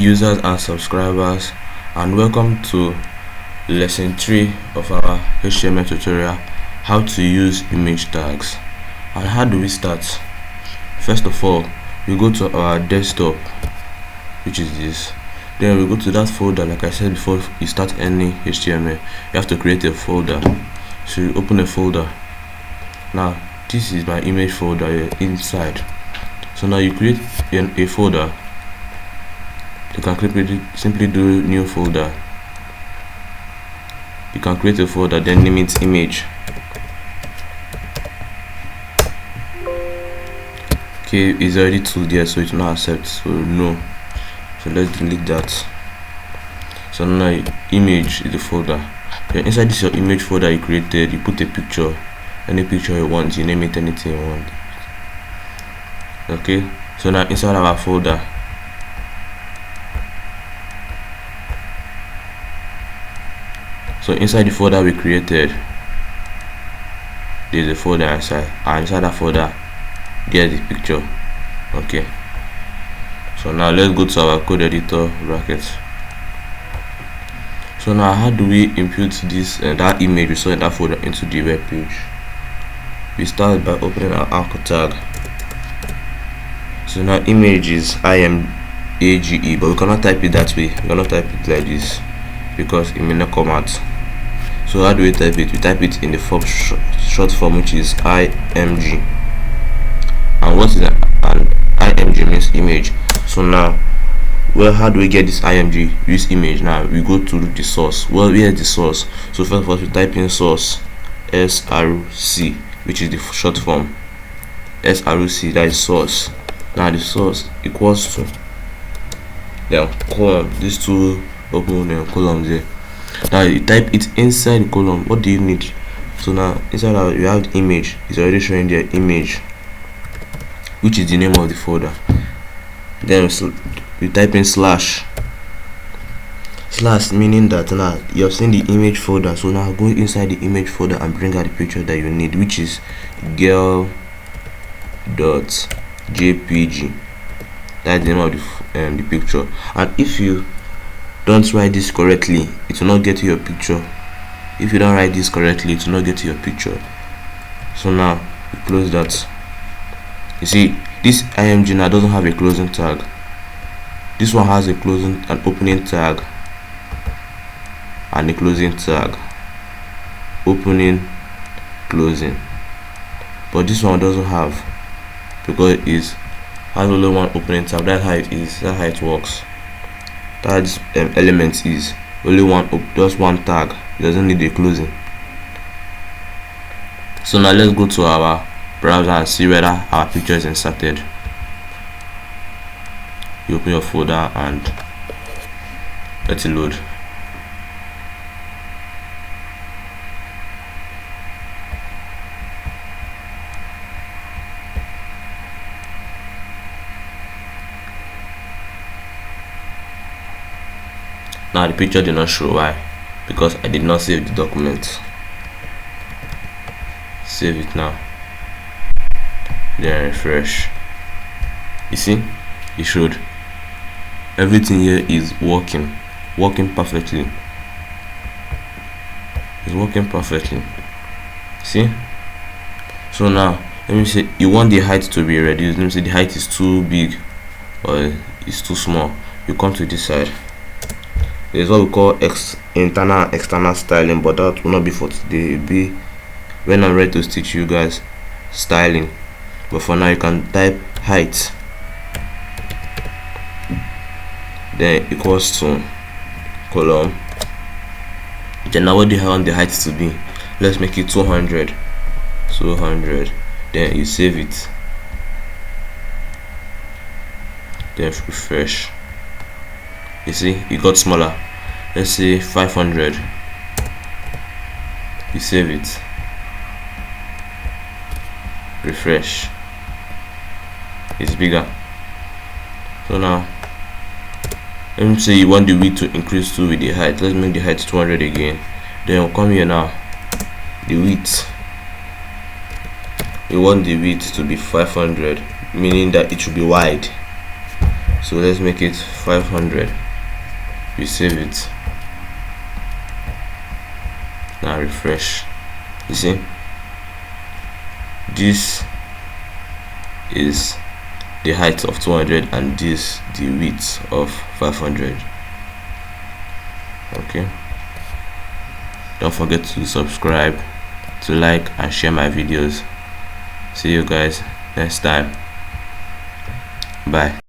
users and subscribers, and welcome to lesson 3 of our HTML tutorial, how to use image tags. And how do we start? First of all, we go to our desktop, which is this. Then we go to that folder. Like I said before, you start any HTML, you have to create a folder. So you open a folder. Now this is my image folder here inside. So now you create a folder. You can simply do new folder. You can create a folder, then name it image. Okay, it's already 2 there, so it will not accept, so no. So let's delete that. So now image is the folder. Then inside this your image folder you created, you put a picture, any picture you want, you name it anything you want. Okay, so now inside our folder, so inside the folder we created, there's a folder inside, and inside that folder there's the picture. Okay, so now let's go to our code editor brackets. So now how do we input this that image we saw in that folder into the web page? We start by opening our anchor tag. So now image is image, but we cannot type it that way. We cannot type it like this because it may not come out. So how do we type it? We type it in the short form, which is img. And what is an img? Means image. So now, well, how do we get this img? Use image. Now we go to the source. Well, where is the source? So first of all, we type in source src, which is the short form. Src, that is source. Now the source equals to then column, these two open columns there. Now you type it inside the column. What do you need? So now inside our, you have the image. It's already showing the image, which is the name of the folder. Then we type in slash, meaning that now you have seen the image folder. So now go inside the image folder and bring out the picture that you need, which is girl.jpg. that's the name of the picture. And if you don't write this correctly, it will not get to your picture. If you don't write this correctly, it will not get to your picture. So now we close that. You see, this img now doesn't have a closing tag. This one has a closing and opening tag and a closing tag. Opening, closing. But this one doesn't have, because it has only one opening tag. That's how it is. That's how it works. That element is only just one tag. It doesn't need a closing. So now let's go to our browser and see whether our picture is inserted. You open your folder and let it load. Now the picture did not show. Why? Because I did not save the document. Save it now, then refresh. You see, it showed. Everything here is working perfectly. It's working perfectly. See? So now let me say you want the height to be reduced. Let me say the height is too big or it's too small. You come to this side. There's what we call internal and external styling, but that will not be for today. It will be when I'm ready to teach you guys styling. But for now, you can type height, then equals to column. Then now what do you want the height to be? Let's make it 200. 200. Then you save it. Then refresh. You see, it got smaller. Let's say 500. You save it. Refresh. It's bigger. So now let me say you want the width to increase to with the height. Let's make the height 200 again. Then we'll come here now. The width. We want the width to be 500, meaning that it should be wide. So let's make it 500. We save it. Now refresh. You see, this is the height of 200 and this the width of 500. Okay, don't forget to subscribe, to like and share my videos. See you guys next time. Bye.